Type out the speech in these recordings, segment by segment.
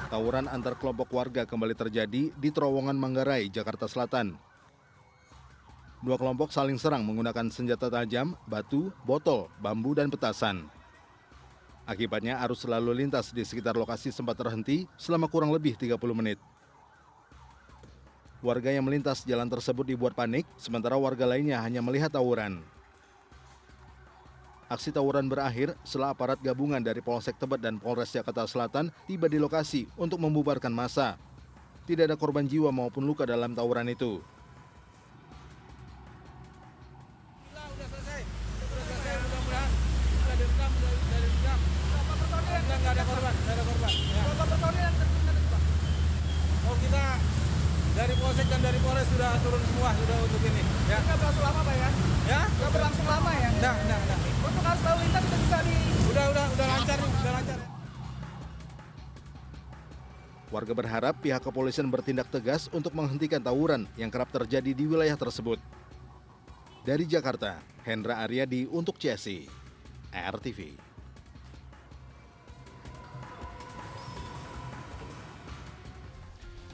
Tawuran antar kelompok warga kembali terjadi di terowongan Manggarai, Jakarta Selatan. Dua kelompok saling serang menggunakan senjata tajam, batu, botol, bambu, dan petasan. Akibatnya arus lalu lintas di sekitar lokasi sempat terhenti selama kurang lebih 30 menit. Warga yang melintas jalan tersebut dibuat panik, sementara warga lainnya hanya melihat tawuran. Aksi tawuran berakhir setelah aparat gabungan dari Polsek Tebet dan Polres Jakarta Selatan tiba di lokasi untuk membubarkan massa. Tidak ada korban jiwa maupun luka dalam tawuran itu. Udah selesai mudah-mudahan. Sudah direkam. Berapa personil yang nggak ada korban, Ya. Berapa personil yang terjadi, Pak? Oh, kita dari Polsek dan dari Polres sudah turun semua, sudah untuk ini. Ya. Nggak berlangsung lama, Pak ya? Ya? Nggak berlangsung lama ya? Nah. Untuk arus lalu lintas sudah bisa Udah lancar nih, udah lancar. Warga berharap pihak kepolisian bertindak tegas untuk menghentikan tawuran yang kerap terjadi di wilayah tersebut. Dari Jakarta, Hendra Aryadi untuk CSI, RTV.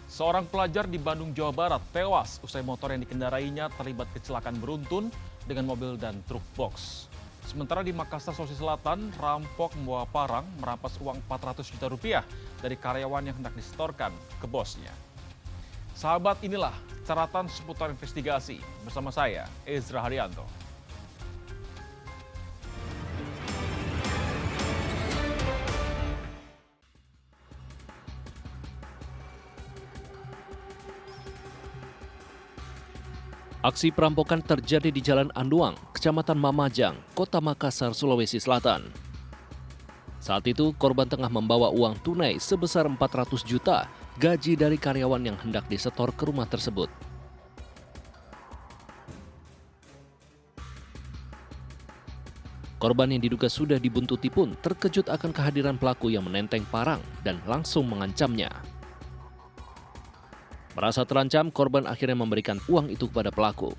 Seorang pelajar di Bandung, Jawa Barat tewas usai motor yang dikendarainya terlibat kecelakaan beruntun dengan mobil dan truk box. Sementara di Makassar, Sulawesi Selatan, rampok membawa parang merampas uang 400 juta rupiah dari karyawan yang hendak disetorkan ke bosnya. Sahabat, inilah caratan seputar investigasi bersama saya, Ezra Haryanto. Aksi perampokan terjadi di Jalan Anduang, Kecamatan Mamajang, Kota Makassar, Sulawesi Selatan. Saat itu, korban tengah membawa uang tunai sebesar 400 juta gaji dari karyawan yang hendak disetor ke rumah tersebut. Korban yang diduga sudah dibuntuti pun terkejut akan kehadiran pelaku yang menenteng parang dan langsung mengancamnya. Merasa terancam, korban akhirnya memberikan uang itu kepada pelaku.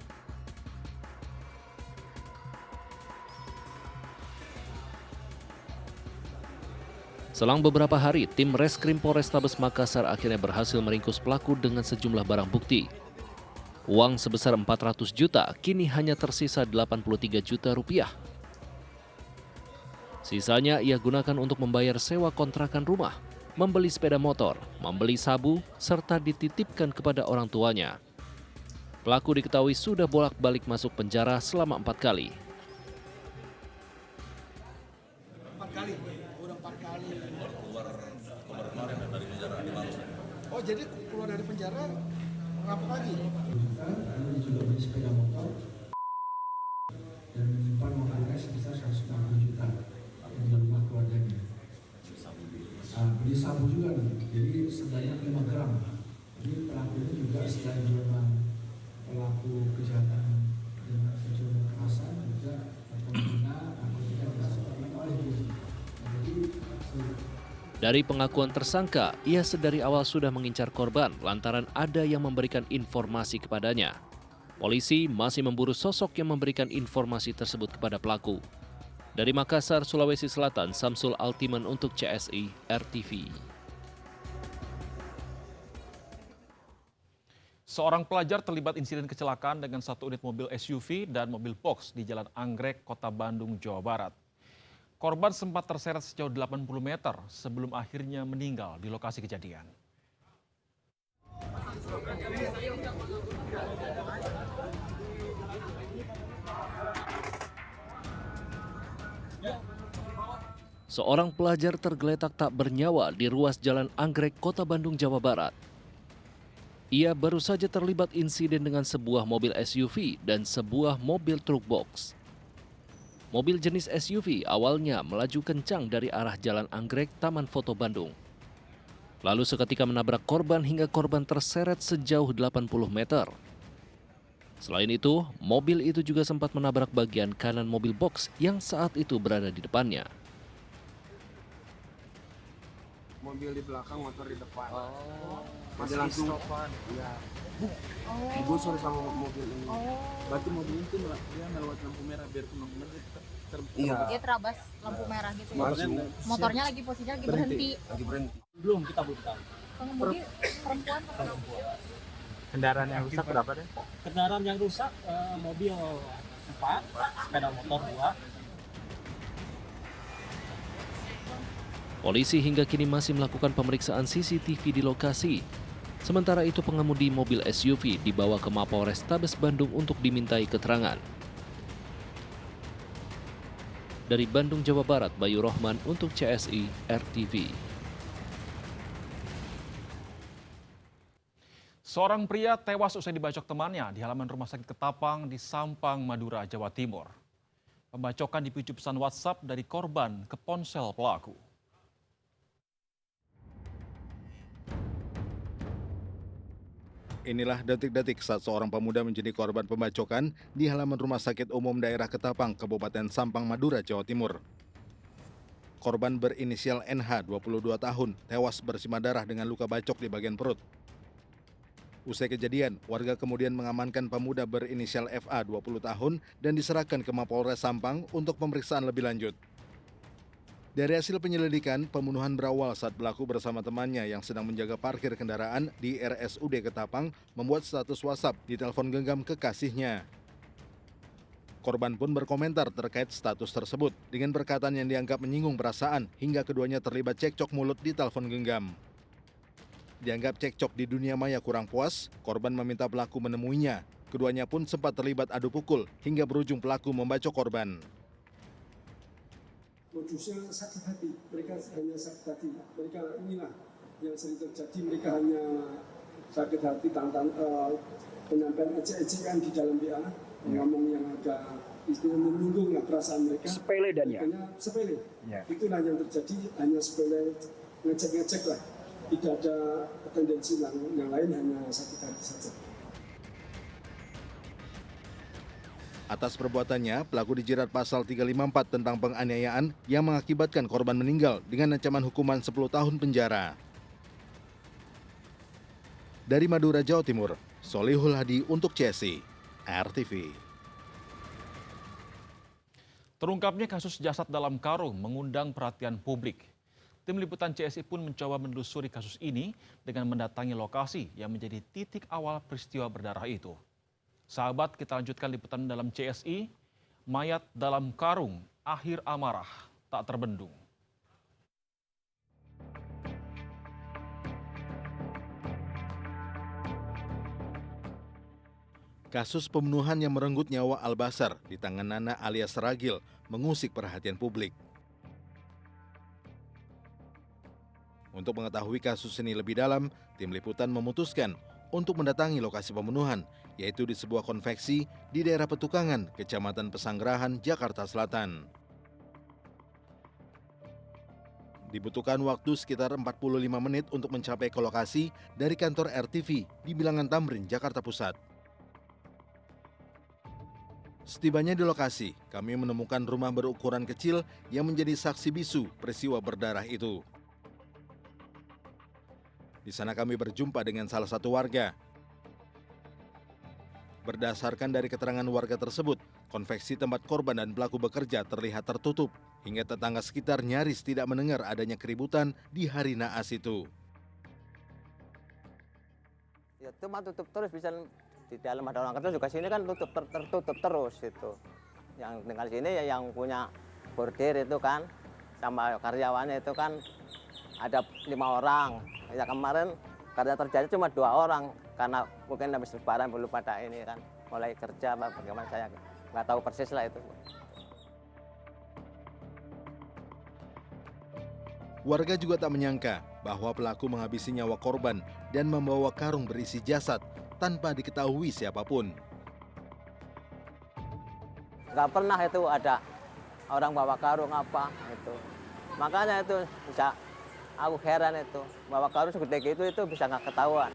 Selang beberapa hari, tim Reskrim Polrestabes Makassar akhirnya berhasil meringkus pelaku dengan sejumlah barang bukti. Uang sebesar 400 juta kini hanya tersisa 83 juta rupiah. Sisanya ia gunakan untuk membayar sewa kontrakan rumah, membeli sepeda motor, membeli sabu, serta dititipkan kepada orang tuanya. Pelaku diketahui sudah bolak-balik masuk penjara selama 4 kali. Udah 4 kali. Keluar kemarin dari penjara di Maros. Oh, jadi keluar dari penjara ngapok lagi? Lalu juga beli sepeda motor dan menyimpan uangnya sebesar 150 juta di rumah keluarganya. Beli sabu juga nih, jadi sebanyak 5 gram. Jadi pelaku ini juga selain memang pelaku kejahatan dengan unsur kekerasan juga pengguna narkotika tidak seperti oleh diri. Dari pengakuan tersangka, ia sedari awal sudah mengincar korban lantaran ada yang memberikan informasi kepadanya. Polisi masih memburu sosok yang memberikan informasi tersebut kepada pelaku. Dari Makassar, Sulawesi Selatan, Samsul Altiman untuk CSI RTV. Seorang pelajar terlibat insiden kecelakaan dengan satu unit mobil SUV dan mobil box di Jalan Anggrek, Kota Bandung, Jawa Barat. Korban sempat terseret sejauh 80 meter sebelum akhirnya meninggal di lokasi kejadian. Seorang pelajar tergeletak tak bernyawa di ruas Jalan Anggrek, Kota Bandung, Jawa Barat. Ia baru saja terlibat insiden dengan sebuah mobil SUV dan sebuah mobil truk box. Mobil jenis SUV awalnya melaju kencang dari arah Jalan Anggrek, Taman Foto Bandung. Lalu seketika menabrak korban hingga korban terseret sejauh 80 meter. Selain itu, mobil itu juga sempat menabrak bagian kanan mobil box yang saat itu berada di depannya. Mobil di belakang, motor di depan. Masih langsung ya. Digusur sama mobil ini. Berarti mobil itu dia melewati lampu merah biar lampu merah. Iya. Dia terabas lampu merah gitu. Motornya Motornya lagi posisinya lagi berhenti. lagi berhenti. Belum tahu. Pengemudi perempuan atau perempuan? Kendaraan yang rusak berapa deh? Kendaraan yang rusak mobil 4, sepeda motor 2. Polisi hingga kini masih melakukan pemeriksaan CCTV di lokasi. Sementara itu pengemudi mobil SUV dibawa ke Mapolres Tabes Bandung untuk dimintai keterangan. Dari Bandung, Jawa Barat, Bayu Rohman untuk CSI RTV. Seorang pria tewas usai dibacok temannya di halaman rumah sakit Ketapang di Sampang, Madura, Jawa Timur. Pembacokan dipicu pesan WhatsApp dari korban ke ponsel pelaku. Inilah detik-detik saat seorang pemuda menjadi korban pembacokan di halaman Rumah Sakit Umum Daerah Ketapang, Kabupaten Sampang, Madura, Jawa Timur. Korban berinisial NH, 22 tahun, tewas bersimbah darah dengan luka bacok di bagian perut. Usai kejadian, warga kemudian mengamankan pemuda berinisial FA, 20 tahun, dan diserahkan ke Mapolres Sampang untuk pemeriksaan lebih lanjut. Dari hasil penyelidikan, pembunuhan berawal saat pelaku bersama temannya yang sedang menjaga parkir kendaraan di RSUD Ketapang membuat status WhatsApp di telepon genggam kekasihnya. Korban pun berkomentar terkait status tersebut dengan perkataan yang dianggap menyinggung perasaan hingga keduanya terlibat cekcok mulut di telepon genggam. Dianggap cekcok di dunia maya kurang puas, korban meminta pelaku menemuinya. Keduanya pun sempat terlibat adu pukul hingga berujung pelaku membacok korban. Modusnya sakit hati, mereka hanya sakit hati. Mereka inilah yang sering terjadi, mereka hanya sakit hati penyampaian ejek-ejekan di dalam WA, ngomong yang agak istilahnya menyinggung lah perasaan mereka. Sepele dan ya? Sepele. Ya. Itulah yang terjadi, hanya sepele, ngecek-ngecek lah. Tidak ada tendensi yang lain, hanya sakit hati saja. Atas perbuatannya, pelaku dijerat pasal 354 tentang penganiayaan yang mengakibatkan korban meninggal dengan ancaman hukuman 10 tahun penjara. Dari Madura, Jawa Timur, Solihul Hadi untuk CSI RTV. Terungkapnya kasus jasad dalam karung mengundang perhatian publik. Tim liputan CSI pun mencoba menelusuri kasus ini dengan mendatangi lokasi yang menjadi titik awal peristiwa berdarah itu. Sahabat, kita lanjutkan liputan dalam CSI, mayat dalam karung, akhir amarah, tak terbendung. Kasus pembunuhan yang merenggut nyawa Al-Basar di tangan Nana alias Ragil mengusik perhatian publik. Untuk mengetahui kasus ini lebih dalam, tim liputan memutuskan untuk mendatangi lokasi pembunuhan, yaitu di sebuah konveksi di daerah Petukangan, Kecamatan Pesanggerahan, Jakarta Selatan. Dibutuhkan waktu sekitar 45 menit untuk mencapai ke lokasi dari kantor RTV di Bilangan Tamrin, Jakarta Pusat. Setibanya di lokasi, kami menemukan rumah berukuran kecil yang menjadi saksi bisu peristiwa berdarah itu. Di sana kami berjumpa dengan salah satu warga. Berdasarkan dari keterangan warga tersebut, konveksi tempat korban dan pelaku bekerja terlihat tertutup, hingga tetangga sekitar nyaris tidak mendengar adanya keributan di hari naas itu. Ya cuma tutup terus, bisa di dalam ada orang kerja juga sini kan tertutup terus itu. Yang tinggal sini ya yang punya bordir itu kan, sama karyawannya itu kan ada 5 orang. Ya kemarin karena terjadi cuma 2 orang karena mungkin habis lebaran belum pada ini kan mulai kerja, bagaimana saya nggak tahu persis lah itu. Warga juga tak menyangka bahwa pelaku menghabisi nyawa korban dan membawa karung berisi jasad tanpa diketahui siapapun. Nggak pernah itu ada orang bawa karung apa itu. Makanya itu bisa, aku heran itu, bawa karung segede gitu itu bisa nggak ketahuan.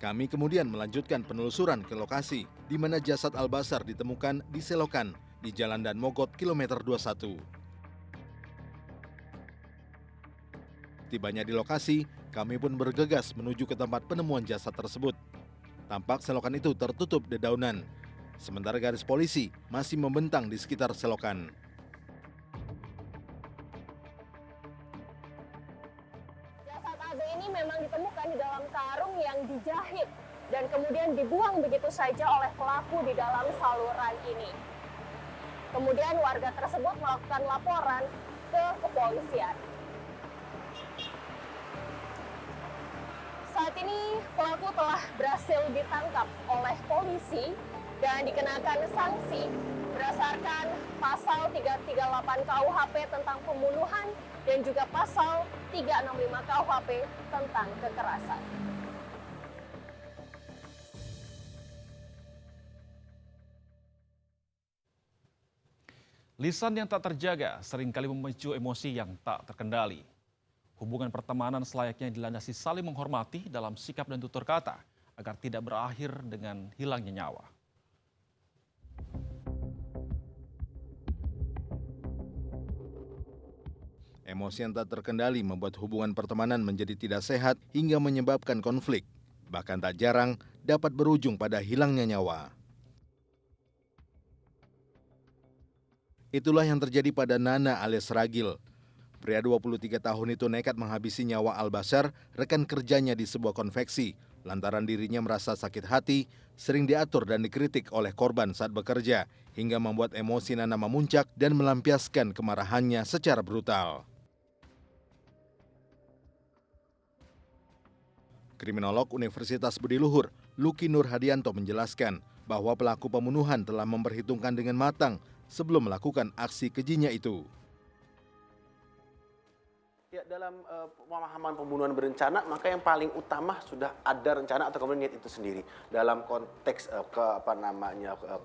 Kami kemudian melanjutkan penelusuran ke lokasi di mana jasad Al-Basar ditemukan di selokan di Jalan Dan Mogot kilometer 21. Tibanya di lokasi, kami pun bergegas menuju ke tempat penemuan jasad tersebut. Tampak selokan itu tertutup dedaunan. Sementara garis polisi masih membentang di sekitar selokan. Jasad AG ini memang ditemukan di dalam karung yang dijahit dan kemudian dibuang begitu saja oleh pelaku di dalam saluran ini. Kemudian warga tersebut melakukan laporan ke kepolisian. Saat ini pelaku telah berhasil ditangkap oleh polisi dan dikenakan sanksi berdasarkan pasal 338 KUHP tentang pembunuhan dan juga pasal 365 KUHP tentang kekerasan. Lisan yang tak terjaga seringkali memicu emosi yang tak terkendali. Hubungan pertemanan selayaknya dilandasi saling menghormati dalam sikap dan tutur kata agar tidak berakhir dengan hilangnya nyawa. Emosi yang tak terkendali membuat hubungan pertemanan menjadi tidak sehat hingga menyebabkan konflik. Bahkan tak jarang dapat berujung pada hilangnya nyawa. Itulah yang terjadi pada Nana alias Ragil. Pria 23 tahun itu nekat menghabisi nyawa Al-Bashar, rekan kerjanya di sebuah konveksi, lantaran dirinya merasa sakit hati, sering diatur dan dikritik oleh korban saat bekerja, hingga membuat emosi Nana memuncak dan melampiaskan kemarahannya secara brutal. Kriminolog Universitas Budi Luhur, Luki Nur Hadianto menjelaskan bahwa pelaku pembunuhan telah memperhitungkan dengan matang sebelum melakukan aksi kejinya itu. Ya, dalam pemahaman pembunuhan berencana, maka yang paling utama sudah ada rencana atau kemudian niat itu sendiri. Dalam konteks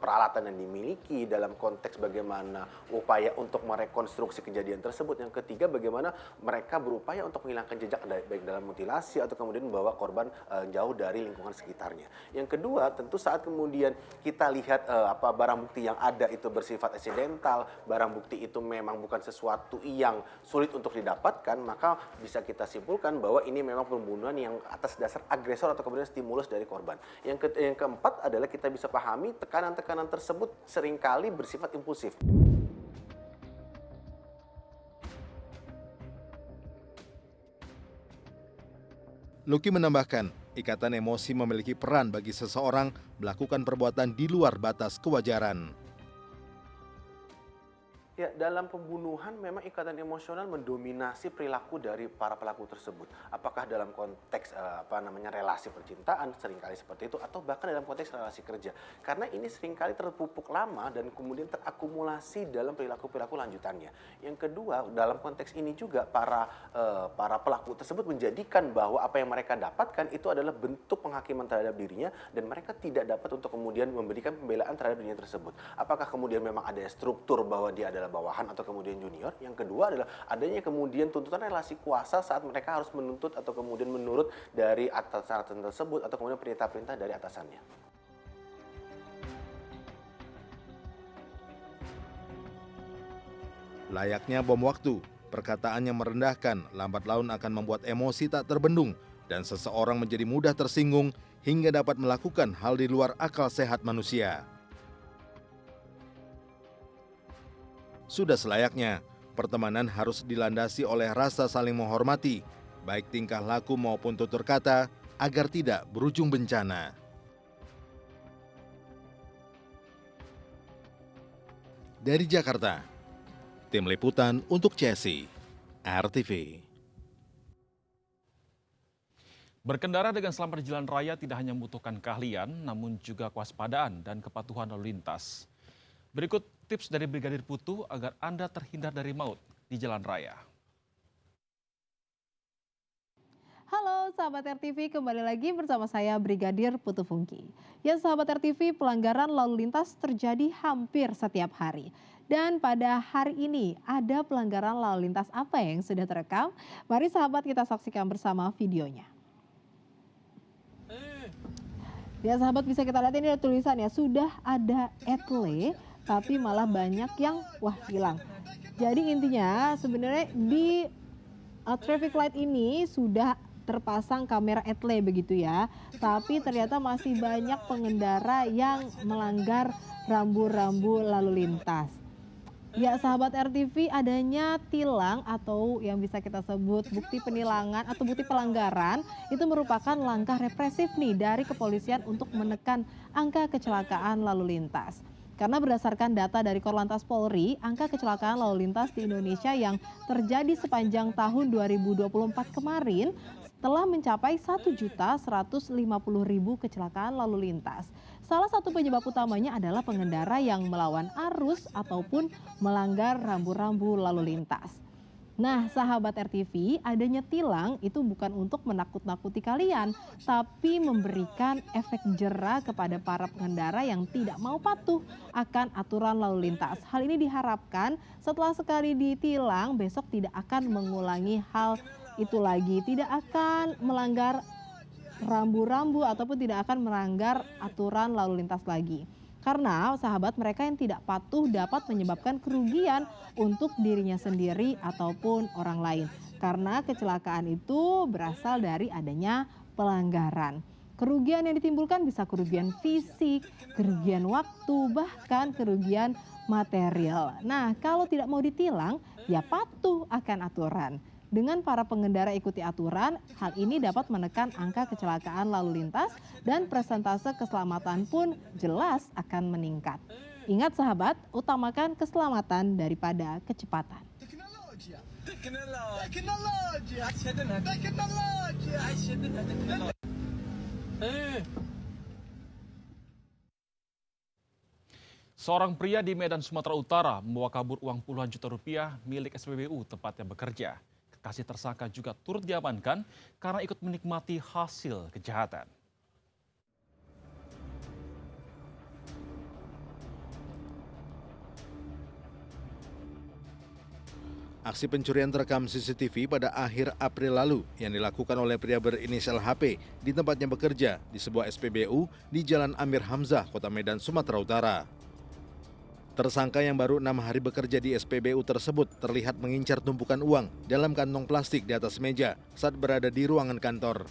peralatan yang dimiliki, dalam konteks bagaimana upaya untuk merekonstruksi kejadian tersebut. Yang ketiga, bagaimana mereka berupaya untuk menghilangkan jejak baik dalam mutilasi atau kemudian membawa korban jauh dari lingkungan sekitarnya. Yang kedua, tentu saat kemudian kita lihat barang bukti yang ada itu bersifat insidental, barang bukti itu memang bukan sesuatu yang sulit untuk didapatkan, maka bisa kita simpulkan bahwa ini memang pembunuhan yang atas dasar agresor atau kemudian stimulus dari korban. Yang keempat adalah kita bisa pahami tekanan-tekanan tersebut seringkali bersifat impulsif. Luki menambahkan, ikatan emosi memiliki peran bagi seseorang melakukan perbuatan di luar batas kewajaran. Ya, dalam pembunuhan memang ikatan emosional mendominasi perilaku dari para pelaku tersebut. Apakah dalam konteks relasi percintaan seringkali seperti itu atau bahkan dalam konteks relasi kerja. Karena ini seringkali terpupuk lama dan kemudian terakumulasi dalam perilaku-perilaku lanjutannya. Yang kedua, dalam konteks ini juga para pelaku tersebut menjadikan bahwa apa yang mereka dapatkan itu adalah bentuk penghakiman terhadap dirinya dan mereka tidak dapat untuk kemudian memberikan pembelaan terhadap dirinya tersebut. Apakah kemudian memang ada struktur bahwa dia adalah bawahan atau kemudian junior. Yang kedua adalah adanya kemudian tuntutan relasi kuasa saat mereka harus menuntut atau kemudian menurut dari atasan tersebut atau kemudian perintah-perintah dari atasannya. Layaknya bom waktu, perkataan yang merendahkan lambat laun akan membuat emosi tak terbendung dan seseorang menjadi mudah tersinggung hingga dapat melakukan hal di luar akal sehat manusia. Sudah selayaknya, pertemanan harus dilandasi oleh rasa saling menghormati, baik tingkah laku maupun tutur kata, agar tidak berujung bencana. Dari Jakarta, tim liputan untuk CSI, RTV. Berkendara dengan selamat di jalan raya tidak hanya membutuhkan keahlian, namun juga kewaspadaan dan kepatuhan lalu lintas. Berikut tips dari Brigadir Putu agar Anda terhindar dari maut di jalan raya. Halo sahabat RTV, kembali lagi bersama saya Brigadir Putu Fungki. Ya sahabat RTV, pelanggaran lalu lintas terjadi hampir setiap hari. Dan pada hari ini ada pelanggaran lalu lintas apa yang sudah terekam? Mari sahabat kita saksikan bersama videonya. Ya sahabat, bisa kita lihat ini ada tulisannya, sudah ada etle tapi malah banyak yang hilang. Jadi intinya sebenarnya di traffic light ini sudah terpasang kamera etle begitu ya. Tapi ternyata masih banyak pengendara yang melanggar rambu-rambu lalu lintas. Ya sahabat RTV, adanya tilang atau yang bisa kita sebut bukti penilangan atau bukti pelanggaran itu merupakan langkah represif nih dari kepolisian untuk menekan angka kecelakaan lalu lintas. Karena berdasarkan data dari Korlantas Polri, angka kecelakaan lalu lintas di Indonesia yang terjadi sepanjang tahun 2024 kemarin telah mencapai 1.150.000 kecelakaan lalu lintas. Salah satu penyebab utamanya adalah pengendara yang melawan arus ataupun melanggar rambu-rambu lalu lintas. Nah, sahabat RTV, adanya tilang itu bukan untuk menakut-nakuti kalian, tapi memberikan efek jera kepada para pengendara yang tidak mau patuh akan aturan lalu lintas. Hal ini diharapkan setelah sekali ditilang, besok tidak akan mengulangi hal itu lagi, tidak akan melanggar rambu-rambu ataupun tidak akan melanggar aturan lalu lintas lagi. Karena sahabat, mereka yang tidak patuh dapat menyebabkan kerugian untuk dirinya sendiri ataupun orang lain. Karena kecelakaan itu berasal dari adanya pelanggaran. Kerugian yang ditimbulkan bisa kerugian fisik, kerugian waktu, bahkan kerugian material. Nah, kalau tidak mau ditilang, ya patuh akan aturan. Dengan para pengendara ikuti aturan, hal ini dapat menekan angka kecelakaan lalu lintas dan persentase keselamatan pun jelas akan meningkat. Ingat sahabat, utamakan keselamatan daripada kecepatan. Seorang pria di Medan, Sumatera Utara membawa kabur uang puluhan juta rupiah milik SPBU tempatnya bekerja. Kekasih tersangka juga turut diamankan karena ikut menikmati hasil kejahatan. Aksi pencurian terekam CCTV pada akhir April lalu yang dilakukan oleh pria berinisial HP di tempatnya bekerja di sebuah SPBU di Jalan Amir Hamzah, Kota Medan, Sumatera Utara. Tersangka yang baru 6 hari bekerja di SPBU tersebut terlihat mengincar tumpukan uang dalam kantong plastik di atas meja saat berada di ruangan kantor.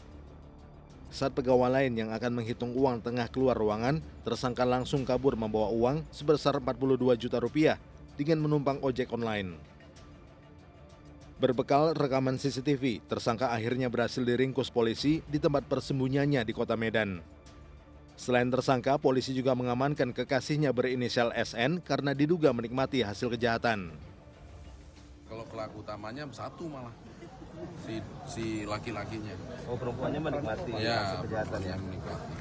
Saat pegawai lain yang akan menghitung uang tengah keluar ruangan, tersangka langsung kabur membawa uang sebesar 42 juta rupiah dengan menumpang ojek online. Berbekal rekaman CCTV, tersangka akhirnya berhasil diringkus polisi di tempat persembunyiannya di Kota Medan. Selain tersangka, polisi juga mengamankan kekasihnya berinisial SN karena diduga menikmati hasil kejahatan. Kalau pelaku utamanya satu malah, si laki-lakinya. Oh, perempuannya menikmati hasil kejahatan ya? Menikmati.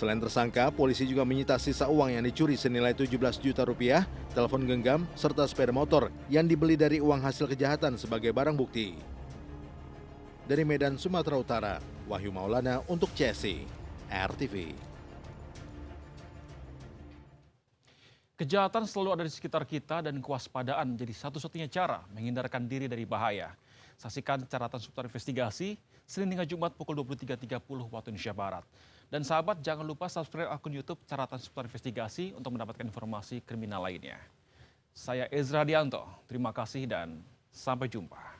Selain tersangka, polisi juga menyita sisa uang yang dicuri senilai 17 juta rupiah, telepon genggam, serta sepeda motor yang dibeli dari uang hasil kejahatan sebagai barang bukti. Dari Medan, Sumatera Utara, Wahyu Maulana untuk CSI RTV. Kejahatan selalu ada di sekitar kita dan kewaspadaan menjadi satu-satunya cara menghindarkan diri dari bahaya. Saksikan caratan seputar investigasi Senin hingga Jumat pukul 23.30 waktu Indonesia Barat. Dan sahabat, jangan lupa subscribe akun YouTube Caratan Seputar Investigasi untuk mendapatkan informasi kriminal lainnya. Saya Ezra Dianto, terima kasih dan sampai jumpa.